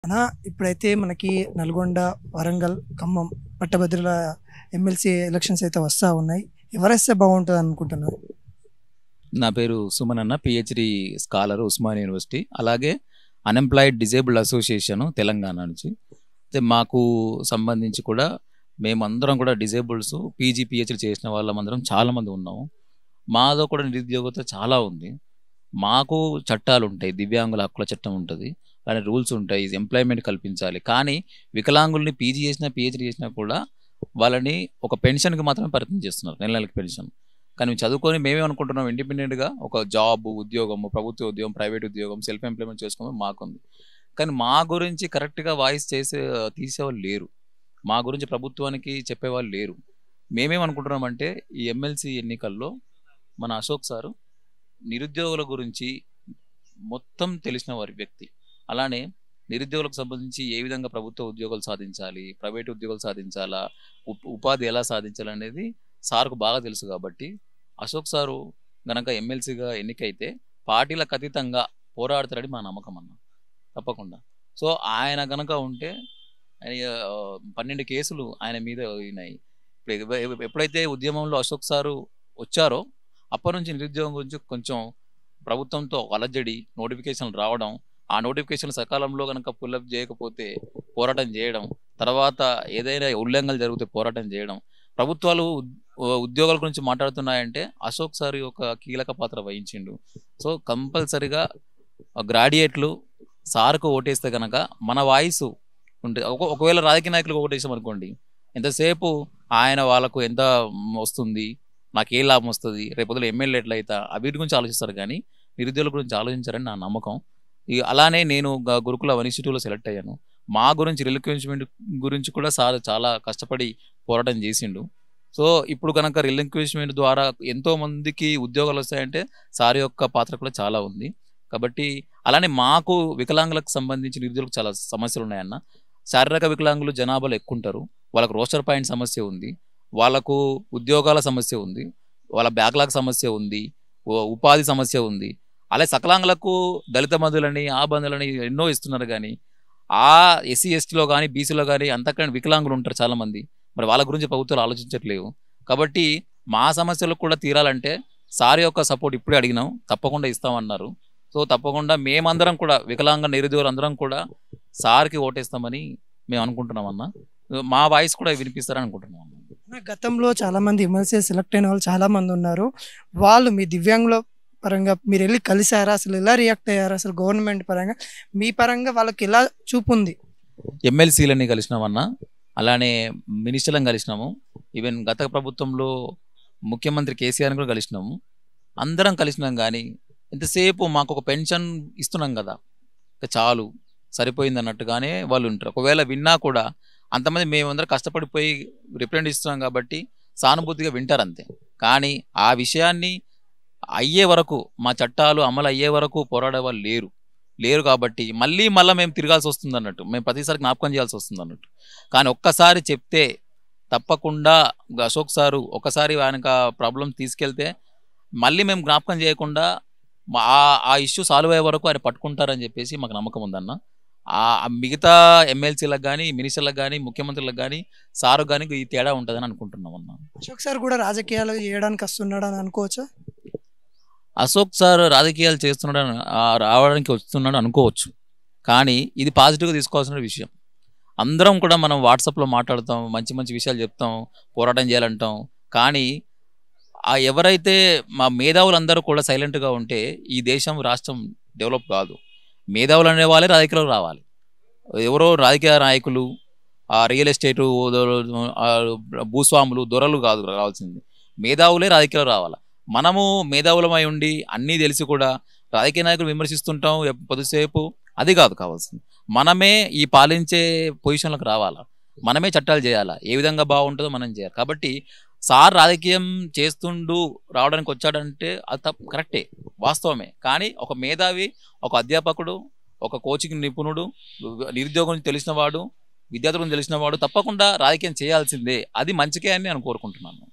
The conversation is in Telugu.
అన్నా ఇప్పుడైతే మనకి నల్గొండ, వరంగల్, ఖమ్మం పట్టభద్రుల ఎమ్మెల్సీ ఎలక్షన్స్ అయితే వస్తా ఉన్నాయి. ఎవరేస్తే బాగుంటుంది అనుకుంటున్నారు? నా పేరు సుమన్ అన్న, పిహెచ్డి స్కాలర్, ఉస్మానియా యూనివర్సిటీ. అలాగే అన్ఎంప్లాయిడ్ డిజేబుల్డ్ అసోసియేషన్ తెలంగాణ నుంచి. అయితే మాకు సంబంధించి కూడా మేమందరం కూడా డిజేబుల్డ్స్ పీజీ పిహెచ్డి చేసిన వాళ్ళమందరం చాలామంది ఉన్నాము. మాదో కూడా నిరుద్యోగత చాలా ఉంది. మాకు చట్టాలు ఉంటాయి, దివ్యాంగుల హక్కుల చట్టం ఉంటుంది, కానీ రూల్స్ ఉంటాయి, ఎంప్లాయ్మెంట్ కల్పించాలి. కానీ వికలాంగుల్ని పీజీ చేసినా పిహెచ్డి చేసినా కూడా వాళ్ళని ఒక పెన్షన్కి మాత్రమే పరిమితం చేస్తున్నారు, నెల నెలకి పెన్షన్. కానీ మేము చదువుకొని మేమేమనుకుంటున్నాం, ఇండిపెండెంట్గా ఒక జాబ్, ఉద్యోగము, ప్రభుత్వ ఉద్యోగం, ప్రైవేట్ ఉద్యోగం, సెల్ఫ్ ఎంప్లాయ్మెంట్ చేసుకోవడం మాకుంది. కానీ మా గురించి కరెక్ట్గా వాయిస్ తీసేవాళ్ళు లేరు, మా గురించి ప్రభుత్వానికి చెప్పేవాళ్ళు లేరు. మేమేమనుకుంటున్నామంటే ఈ ఎమ్మెల్సీ ఎన్నికల్లో మన అశోక్ సారు నిరుద్యోగుల గురించి మొత్తం తెలిసిన వారి వ్యక్తి. అలానే నిరుద్యోగులకు సంబంధించి ఏ విధంగా ప్రభుత్వ ఉద్యోగాలు సాధించాలి, ప్రైవేట్ ఉద్యోగాలు సాధించాలా, ఉపాధి ఎలా సాధించాలనేది సార్కు బాగా తెలుసు. కాబట్టి అశోక్ సారు గనక ఎమ్మెల్సీగా ఎన్నికైతే పార్టీలకు అతీతంగా పోరాడతారని మా నమ్మకం అన్న, తప్పకుండా. సో ఆయన గనక ఉంటే 12 కేసులు ఆయన మీద అయినాయి. ఎప్పుడైతే ఉద్యమంలో అశోక్ సారు వచ్చారో అప్పటి నుంచి నిరుద్యోగం గురించి కొంచెం ప్రభుత్వంతో అలజడి, నోటిఫికేషన్లు రావడం, ఆ నోటిఫికేషన్ సకాలంలో కనుక పుల్లప్ చేయకపోతే పోరాటం చేయడం, తర్వాత ఏదైనా ఉల్లంఘనలు జరిగితే పోరాటం చేయడం. ప్రభుత్వాలు ఉద్యోగాల గురించి మాట్లాడుతున్నాయంటే అశోక్ సార్ యొక్క కీలక పాత్ర వహించిండు. సో కంపల్సరిగా గ్రాడ్యుయేట్లు సార్కు ఓటేస్తే కనుక మన వాయిస్ ఉంటే, ఒకవేళ రాజకీయ నాయకులకు ఓటేసాం అనుకోండి, ఎంతసేపు ఆయన వాళ్ళకు ఎంత వస్తుంది, నాకు ఏ లాభం వస్తుంది, రేపొద్దున ఎమ్మెల్యే ఎట్లయితా, వీటి గురించి ఆలోచిస్తారు కానీ నిరుద్యోగుల గురించి ఆలోచించారని నా నమ్మకం. అలానే నేను గురుకుల ఇన్స్టిట్యూట్లో సెలెక్ట్ అయ్యాను. మా గురించి రిలిక్విష్మెంట్ గురించి కూడా సార్ చాలా కష్టపడి పోరాటం చేసిండు. సో ఇప్పుడు కనుక రిలిక్విష్మెంట్ ద్వారా ఎంతో మందికి ఉద్యోగాలు వస్తాయంటే సార్ యొక్క పాత్ర కూడా చాలా ఉంది. కాబట్టి అలానే మాకు వికలాంగులకు సంబంధించి నిరుద్యోగులకు చాలా సమస్యలు ఉన్నాయన్న. శారీరక వికలాంగులు జనాభాలో ఎక్కువ ఉంటారు, వాళ్ళకు రోస్టర్ పాయింట్ సమస్య ఉంది, వాళ్ళకు ఉద్యోగాల సమస్య ఉంది, వాళ్ళ బ్యాక్లాగ్ సమస్య ఉంది, ఉపాధి సమస్య ఉంది. అలాగే సకలాంగులకు దళిత బంధువులని, ఆ బంధువులని ఎన్నో ఇస్తున్నారు. కానీ ఆ ఎస్సీ ఎస్టీలో కానీ బీసీలో కానీ అంతకన్నా వికలాంగులు ఉంటారు చాలామంది. మరి వాళ్ళ గురించి ప్రభుత్వాలు ఆలోచించట్లేవు. కాబట్టి మా సమస్యలకు కూడా తీరాలంటే సార్ యొక్క సపోర్ట్ ఇప్పుడే అడిగినాం, తప్పకుండా ఇస్తామన్నారు. సో తప్పకుండా మేమందరం కూడా వికలాంగ నిరుద్యోగులు అందరం కూడా సార్కి ఓటేస్తామని మేము అనుకుంటున్నాం అన్న. మా వాయిస్ కూడా వినిపిస్తారని అనుకుంటున్నాం అన్న. గతంలో చాలామంది ఎమ్మెల్సీ సెలెక్ట్ అయిన వాళ్ళు చాలామంది ఉన్నారు. వాళ్ళు మీ దివ్యాంగుల పరంగా మీరు వెళ్ళి కలిసారా? అసలు ఎలా రియాక్ట్ అయ్యారు? అసలు గవర్నమెంట్ పరంగా మీ పరంగా వాళ్ళకి ఎలా చూపు ఉంది? ఎమ్మెల్సీలని కలిసినామన్నా, అలానే మినిస్టర్లను కలిసినాము, ఈవెన్ గత ప్రభుత్వంలో ముఖ్యమంత్రి కేసీఆర్ని కూడా కలిసినాము. అందరం కలిసినాం. కానీ ఎంతసేపు మాకు ఒక పెన్షన్ ఇస్తున్నాం కదా, ఇంకా చాలు సరిపోయింది అన్నట్టుగానే వాళ్ళు ఉంటారు. ఒకవేళ విన్నా కూడా అంతమంది మేమందరం కష్టపడిపోయి రిప్రజెంట్ ఇస్తున్నాం కాబట్టి సానుభూతిగా వింటారు అంతే. కానీ ఆ విషయాన్ని అయ్యే వరకు, మా చట్టాలు అమలు అయ్యే వరకు పోరాడే వాళ్ళు లేరు. కాబట్టి మళ్ళీ మేము తిరగాల్సి వస్తుంది అన్నట్టు, మేము ప్రతిసారి జ్ఞాపకం చేయాల్సి వస్తుంది అన్నట్టు. కానీ ఒక్కసారి చెప్తే తప్పకుండా అశోక్ సారు ఒకసారి ఆయనకు ప్రాబ్లం తీసుకెళ్తే మళ్ళీ మేము జ్ఞాపకం చేయకుండా ఆ ఇష్యూ సాల్వ్ అయ్యే వరకు ఆయన పట్టుకుంటారని చెప్పేసి మాకు నమ్మకం ఉందన్న. మిగతా ఎమ్మెల్సీలకు కానీ, మినిస్టర్లకు కానీ, ముఖ్యమంత్రులకు కానీ, సారు కానీ ఈ తేడా ఉంటుందని అనుకుంటున్నాం అన్న. అశోక్ సార్ కూడా రాజకీయాలు చేయడానికి వస్తున్నాడు అని అనుకోవచ్చా? అశోక్ సార్ రాజకీయాలు చేస్తున్నాడు, రావడానికి వస్తున్నాడు అనుకోవచ్చు. కానీ ఇది పాజిటివ్గా తీసుకోవాల్సిన విషయం. అందరం కూడా మనం వాట్సాప్లో మాట్లాడతాం, మంచి మంచి విషయాలు చెప్తాం, పోరాటం చేయాలంటాం. కానీ ఎవరైతే మా మేధావులందరూ కూడా సైలెంట్గా ఉంటే ఈ దేశం, రాష్ట్రం డెవలప్ కాదు. మేధావులు అనే వాళ్ళే రాజకీయాలకు రావాలి. ఎవరో రాజకీయ నాయకులు, రియల్ ఎస్టేటు భూస్వాములు, దొరలు కాదు రావాల్సింది, మేధావులే రాజకీయాలు రావాలి. మనము మేధావులమై ఉండి అన్నీ తెలిసి కూడా రాజకీయ నాయకులు విమర్శిస్తుంటాం కొద్దిసేపు, అది కాదు కావాల్సింది. మనమే ఈ పాలించే పొజిషన్లకు రావాలా, మనమే చట్టాలు చేయాలా, ఏ విధంగా బాగుంటుందో మనం చేయాలి. కాబట్టి సార్ రాజకీయం చేస్తుండు రావడానికి వచ్చాడంటే అది కరెక్టే, వాస్తవమే. కానీ ఒక మేధావి, ఒక అధ్యాపకుడు, ఒక కోచింగ్ నిపుణుడు, నిరుద్యోగం తెలిసిన వాడు, విద్యార్థులను తెలిసిన వాడు తప్పకుండా రాజకీయం చేయాల్సిందే. అది మంచికే అని నేను కోరుకుంటున్నాను.